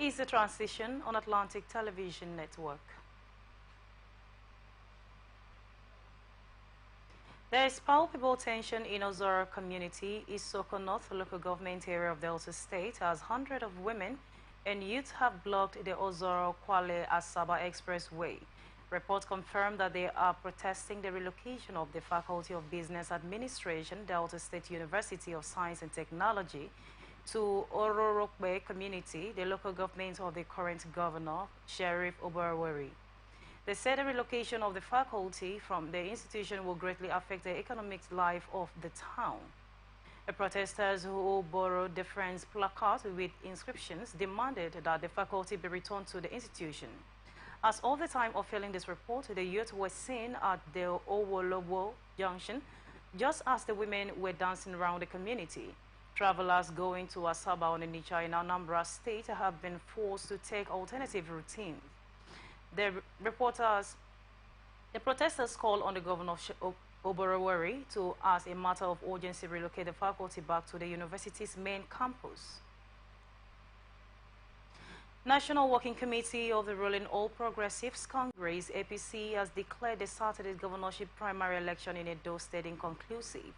is the transition on Atlantic Television Network. There is palpable tension in Ozora community, Isoko North local government area of Delta State, as hundreds of women and youth have blocked the Ozoro-Kwale-Asaba Expressway. Reports confirm that they are protesting the relocation of the Faculty of Business Administration, Delta State University of Science and Technology, to Ororokwe community, the local government of the current governor, Sheriff Obarwari. They said the relocation of the faculty from the institution will greatly affect the economic life of the town. The protesters who borrowed the Friends placard with inscriptions demanded that the faculty be returned to the institution. As of the time of filing this report, the youth were seen at the Owolowo Junction just as the women were dancing around the community. Travelers going to Asaba on the Onitsha in Anambra State have been forced to take alternative routines. The protesters called on the governor of Oborowari to, as a matter of urgency, relocate the faculty back to the university's main campus. National Working Committee of the ruling All Progressives Congress, APC, has declared the Saturday governorship primary election in Edo State inconclusive.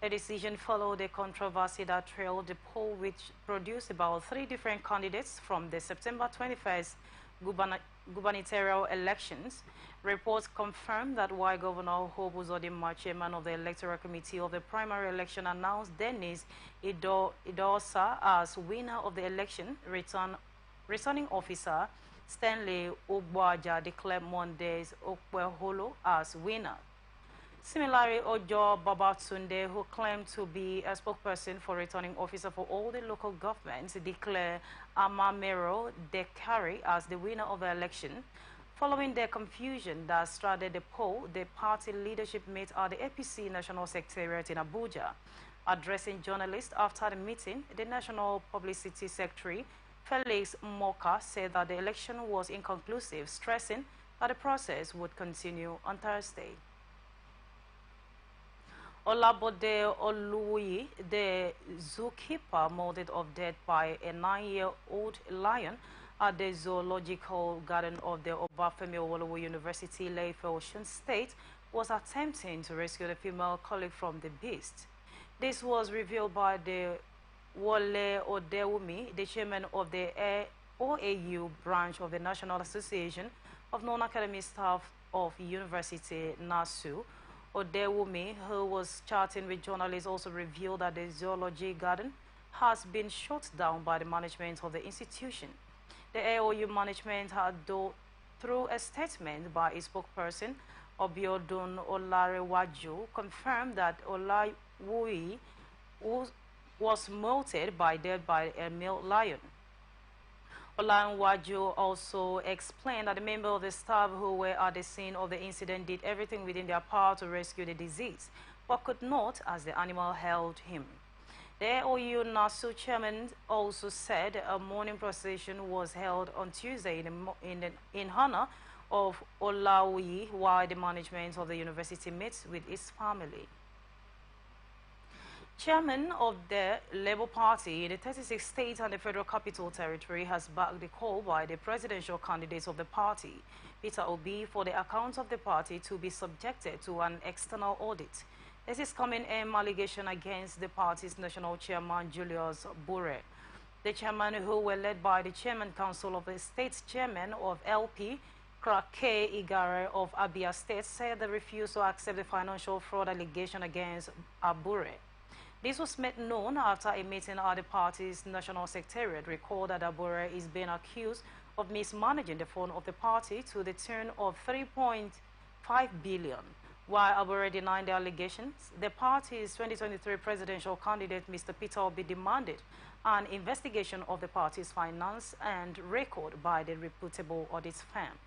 The decision followed a controversy that trailed the poll, which produced about 3 different candidates from the September 21st gubernatorial elections. Reports confirmed that while Governor Hope Uzodinma, chairman of the Electoral Committee of the primary election, announced Dennis Idosa as winner of the election, returning officer Stanley Ogbaja declared Monday's Okweholo as winner. Similarly, Ojo Babatunde, who claimed to be a spokesperson for returning officer for all the local governments, declared Amamero Dekari as the winner of the election. Following the confusion that started the poll, the party leadership met at the APC National Secretariat in Abuja. Addressing journalists after the meeting, the National Publicity Secretary, Felix Moka, said that the election was inconclusive, stressing that the process would continue on Thursday. Olabode Oluyi, the zookeeper, murdered of death by a 9-year-old lion at the zoological garden of the Obafemi Awolowo University, Ile-Ife, Osun State, was attempting to rescue the female colleague from the beast. This was revealed by the Wole Odewumi, the chairman of the OAU branch of the National Association of Non-Academic Staff of University, NASU. Odewumi, who was chatting with journalists, also revealed that the zoology garden has been shut down by the management of the institution. The AOU management had, through a statement by a spokesperson, Obiodun Olarewaju, confirmed that Olawuyi was molted by death by a male lion. Olanwaju also explained that the members of the staff who were at the scene of the incident did everything within their power to rescue the deceased, but could not as the animal held him. The AOU NASU chairman also said a mourning procession was held on Tuesday in honor of Olawuyi, while the management of the university meets with his family. Chairman of the Labour Party in the 36 states and the Federal Capital Territory has backed the call by the presidential candidates of the party, Peter Obi, for the accounts of the party to be subjected to an external audit. This is coming in allegation against the party's national chairman, Julius Bure. The chairman, who were led by the Chairman Council of the State's chairman of LP, Krake Igare of Abia State, said they refused to accept the financial fraud allegation against Abure. This was made known after a meeting at the party's national secretariat. Recalled that Abure is being accused of mismanaging the fund of the party to the tune of 3.5 billion. While Abure denied the allegations, the party's 2023 presidential candidate, Mr. Peter Obi, demanded an investigation of the party's finance and record by the reputable audit firm.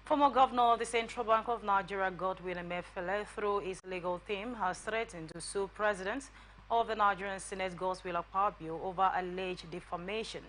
Former governor of the Central Bank of Nigeria, Godwin Emefiele, through his legal team, has threatened to sue President of the Nigerian Senate, Godswill Akpabio, over alleged defamation.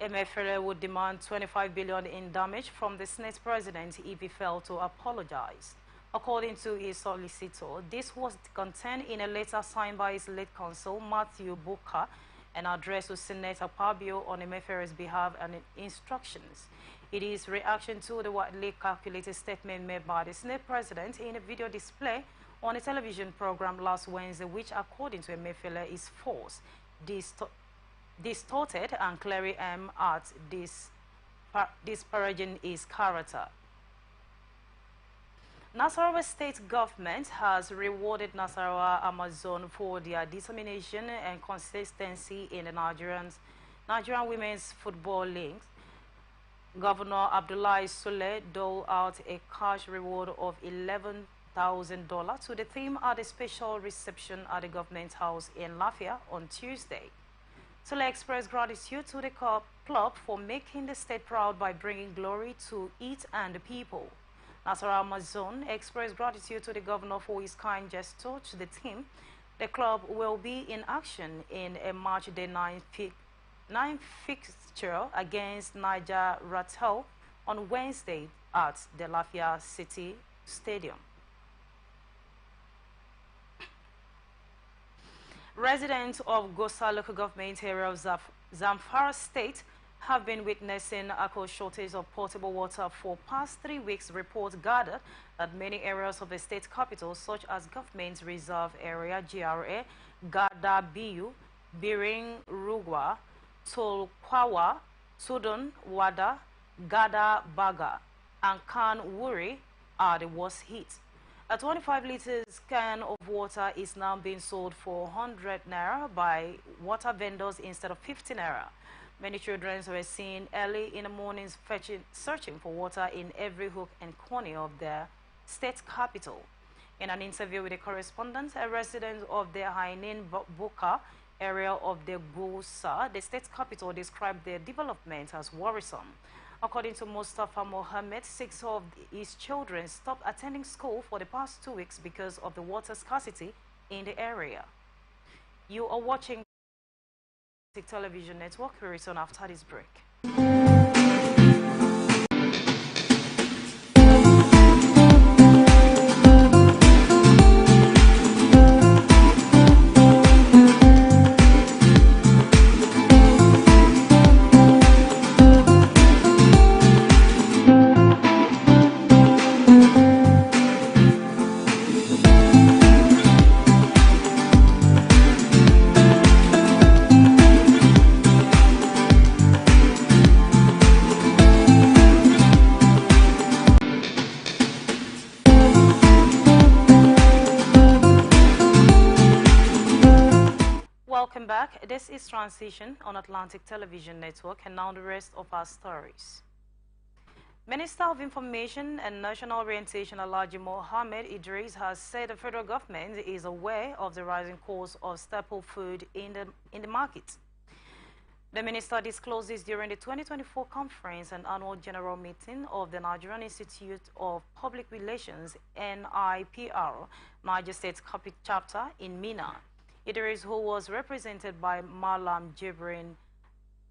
Emefiele would demand 25 billion in damage from the Senate president if he failed to apologize. According to his solicitor, this was contained in a letter signed by his late counsel, Matthew Booker, an address to Senator Pabio on Emefere's behalf and instructions. It is reaction to the widely calculated statement made by the Senate President in a video display on a television program last Wednesday, which, according to Emefiele, is false, distorted, and clearly aimed at disparaging his character. Nasarawa state government has rewarded Nasarawa Amazon for their determination and consistency in the Nigerian Women's Football League. Governor Abdullahi Sule doled out a cash reward of $11,000 to the team at a special reception at the government house in Lafia on Tuesday. Sule expressed gratitude to the club for making the state proud by bringing glory to it and the people. Nasarawa Amazon expressed gratitude to the governor for his kind gesture to the team. The club will be in action in a March Day 9 fixture against Niger Ratel on Wednesday at the Lafia City Stadium. Residents of Gosa local government area of Zamfara State have been witnessing a shortage of potable water for past 3 weeks. Reports gathered that many areas of the state capital, such as Government Reserve Area (GRA), Gada Biu, Biring Rugwa, Tolkwawa, Sudan, Wada, Gada Baga, and Kan Wuri are the worst hit. A 25 liters can of water is now being sold for 100 naira by water vendors instead of 50 naira. Many children were seen early in the mornings searching for water in every hook and corner of the state capital. In an interview with a correspondent, a resident of the Hainin Buka area of the Gosa, the state capital, described the development as worrisome. According to Mustafa Mohammed, 6 of his children stopped attending school for the past 2 weeks because of the water scarcity in the area. You are watching Television Network. We return after this break. Welcome back. This is Transition on Atlantic Television Network, and now the rest of our stories. Minister of Information and National Orientation Alhaji Mohammed Idris has said the federal government is aware of the rising cost of staple food in the market. The minister disclosed this during the 2024 conference and annual general meeting of the Nigerian Institute of Public Relations (NIPR) Niger State chapter in Mina. Idris, who was represented by Malam Jibrin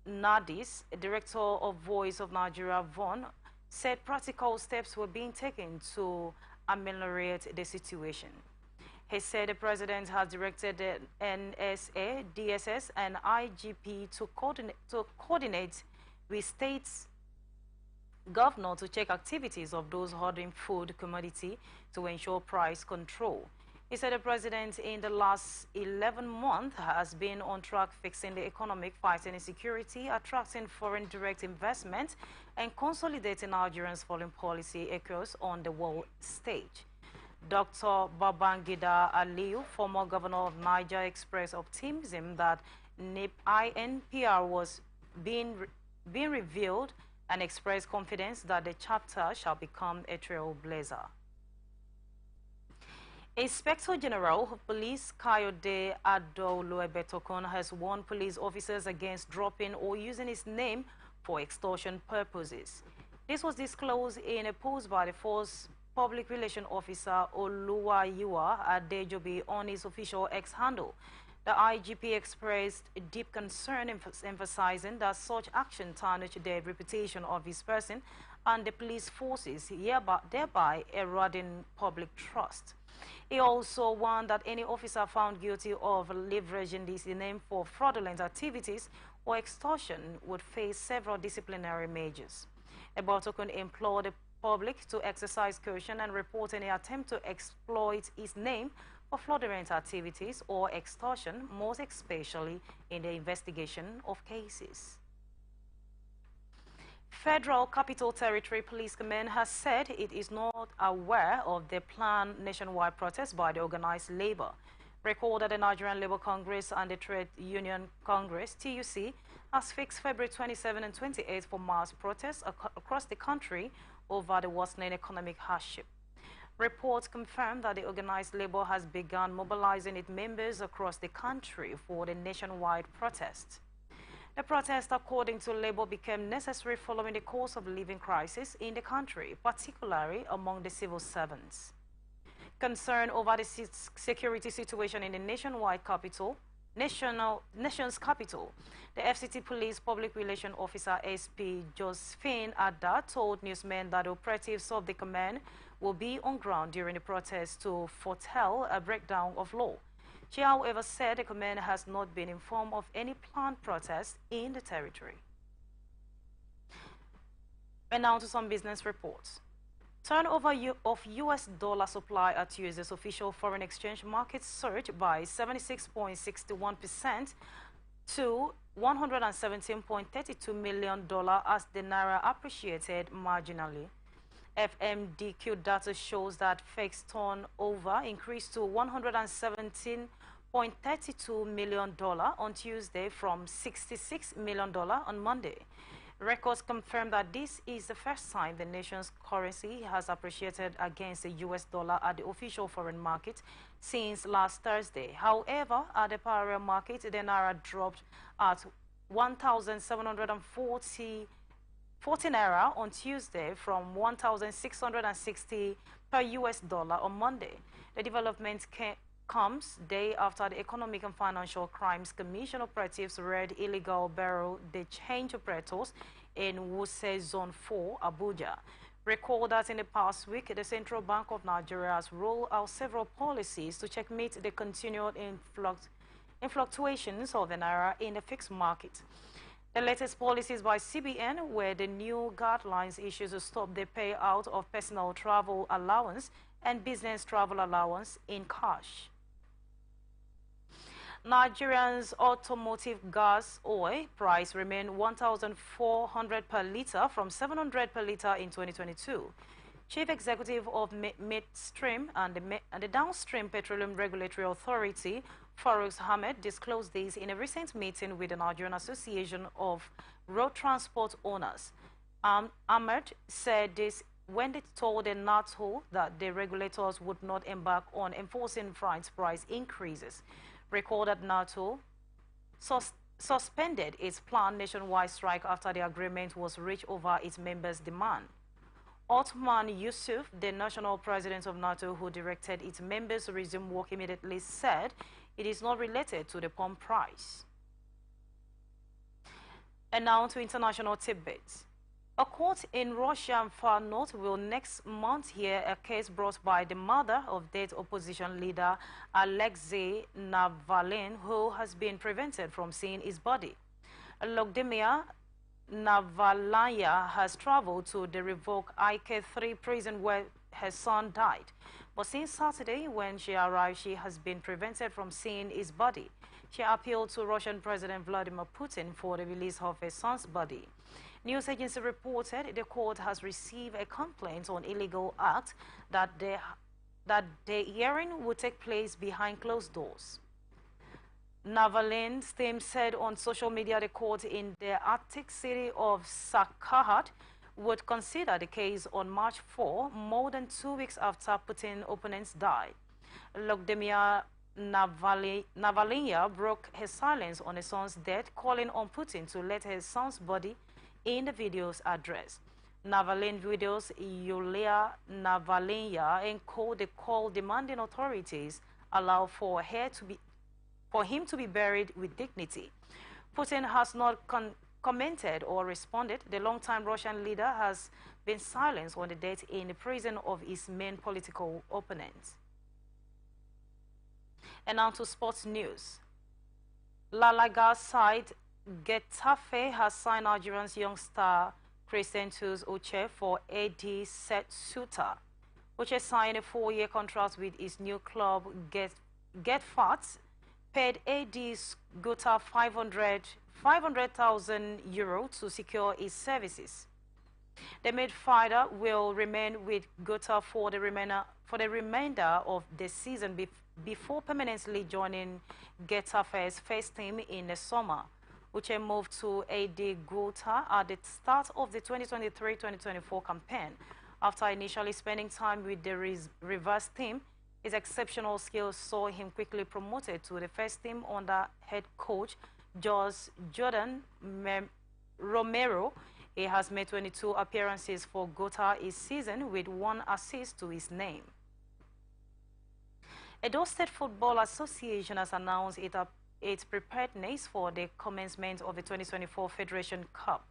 Nadis, director of Voice of Nigeria (VON), said practical steps were being taken to ameliorate the situation. He said the president has directed the NSA, DSS, and IGP to coordinate with states governor to check activities of those holding food commodity to ensure price control. He said the president in the last 11 months has been on track fixing the economic, fighting insecurity, attracting foreign direct investment, and consolidating Nigeria's foreign policy across on the world stage. Dr. Babangida Aliyu, former governor of Niger, expressed optimism that INPR was being revealed and expressed confidence that the chapter shall become a trailblazer. Inspector General of Police Kayode Adoluebetokon has warned police officers against dropping or using his name for extortion purposes. This was disclosed in a post by the force Public Relations Officer Oluwayiwa Adejobi on his official X handle. The IGP expressed deep concern, emphasizing that such action tarnished the reputation of his person and the police forces, thereby eroding public trust. He also warned that any officer found guilty of leveraging his name for fraudulent activities or extortion would face several disciplinary measures. Egbotokun implored the public to exercise caution and report any attempt to exploit his name for fraudulent activities or extortion, most especially in the investigation of cases. Federal Capital Territory Police Command has said it is not aware of the planned nationwide protest by the organized labor. Recall that the Nigerian Labour Congress and the Trade Union Congress, TUC, has fixed February 27 and 28 for mass protests across the country over the worsening economic hardship. Reports confirm that the organized labor has begun mobilizing its members across the country for the nationwide protest. The protest, according to Labour, became necessary following the cost of living crisis in the country, particularly among the civil servants. Concern over the security situation in the nation's capital, the FCT Police Public Relations Officer SP Josephine Adda told newsmen that operatives of the command will be on ground during the protest to foretell a breakdown of law. She, however, said the command has not been informed of any planned protests in the territory. And now to some business reports. Turnover of U.S. dollar supply at Tuesday's official foreign exchange market surged by 76.61% to $117.32 million as the naira appreciated marginally. FMDQ data shows that fixed turnover increased to $117.32 million on Tuesday from $66 million on Monday. Records confirm that this is the first time the nation's currency has appreciated against the U.S. dollar at the official foreign market since last Thursday. However, at the parallel market, the naira dropped at 1,740 naira on Tuesday from 1,660 per U.S. dollar on Monday. The development comes day after the Economic and Financial Crimes Commission operatives raided illegal barrel de change operators in Wuse Zone 4, Abuja. Recall that in the past week, the Central Bank of Nigeria has rolled out several policies to checkmate the continued fluctuations of the naira in the fixed market. The latest policies by CBN were the new guidelines issued to stop the payout of personal travel allowance and business travel allowance in cash. Nigerians' automotive gas oil price remained 1,400 per litre from 700 per litre in 2022. Chief Executive of Midstream and the Downstream Petroleum Regulatory Authority, Farouk Ahmed, disclosed this in a recent meeting with the Nigerian Association of Road Transport Owners. Ahmed said this when they told the NATO that the regulators would not embark on enforcing freight price increases. Recall that NATO suspended its planned nationwide strike after the agreement was reached over its members' demand. Othman Yusuf, the national president of NATO, who directed its members to resume work immediately, said it is not related to the pump price. And now to international tidbits. A court in Russian far north will next month hear a case brought by the mother of dead opposition leader Alexei Navalny, who has been prevented from seeing his body. Logdemir Navalnaya has traveled to the revoked IK-3 prison where her son died. But since Saturday, when she arrived, she has been prevented from seeing his body. She appealed to Russian President Vladimir Putin for the release of her son's body. News agency reported the court has received a complaint on illegal act that the hearing would take place behind closed doors. Navalny's team said on social media the court in the Arctic city of Sakharad would consider the case on March 4, more than 2 weeks after Putin's opponents died. Logdemir Navalny broke her silence on her son's death, calling on Putin to let her son's body in the video's address. Navalny videos Yulia Navalny encode the call demanding authorities allow for him to be buried with dignity. Putin has not commented or responded. The longtime Russian leader has been silenced on the death in the prison of his main political opponents. And now to sports news. La Liga side Getafe has signed Algerian's young star Crescentus Uche for AD Setsuta. Uche signed a 4-year contract with his new club Getfat, paid AD Gota 500,000 euro to secure his services. The midfielder will remain with Gota for the remainder of the season before permanently joining Getafe's first team in the summer. Uche moved to AD Gota at the start of the 2023-2024 campaign. After initially spending time with the reverse team, his exceptional skills saw him quickly promoted to the first team under head coach Jordan Romero. He has made 22 appearances for Gota this season with 1 assist to his name. Edo State Football Association has announced its preparedness for the commencement of the 2024 Federation Cup.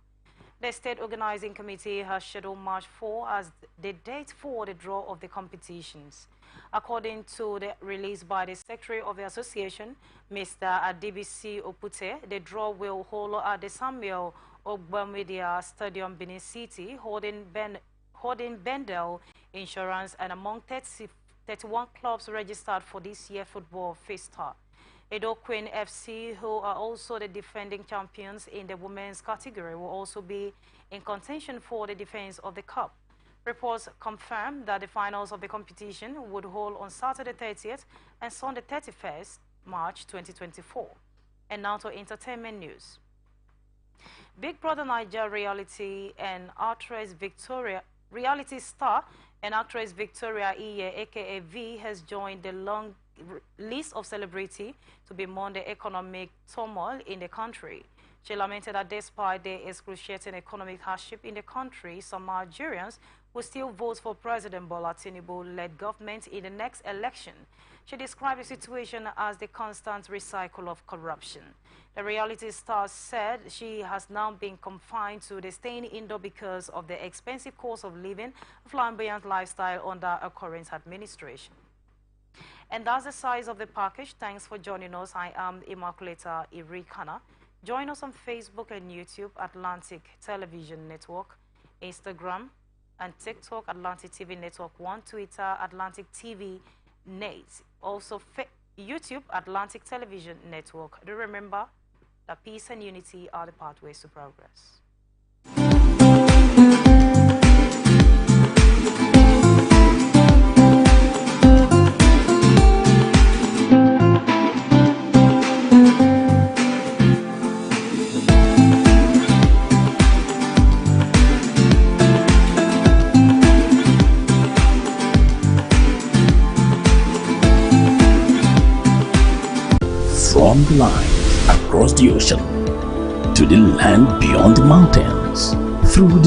The State Organizing Committee has scheduled March 4 as the date for the draw of the competitions. According to the release by the Secretary of the Association, Mr. Adibisi Opute, the draw will hold at the Samuel Ogbamedia Stadium, Benin City, holding Bendel Insurance and among 31 clubs registered for this year's football festa. Edo Queen FC, who are also the defending champions in the women's category, will also be in contention for the defense of the cup. Reports confirm that the finals of the competition would hold on Saturday 30th and Sunday 31st March 2024. And now to entertainment news. Big Brother Niger reality star and actress Victoria Iye, aka V, has joined the long list of celebrities to bemoan the economic turmoil in the country. She lamented that despite the excruciating economic hardship in the country, some Nigerians will still vote for President Bola Tinubu-led government in the next election. She described the situation as the constant recycle of corruption. The reality star said she has now been confined to the staying indoor because of the expensive cost of living, flamboyant lifestyle under her current administration. And that's the size of the package. Thanks for joining us. I am Immaculata Irikana. Join us on Facebook and YouTube, Atlantic Television Network, Instagram and TikTok, Atlantic TV Network 1, Twitter, Atlantic TV Net, also YouTube, Atlantic Television Network. Do remember that peace and unity are the pathways to progress. From the line across the ocean to the land beyond the mountains, through the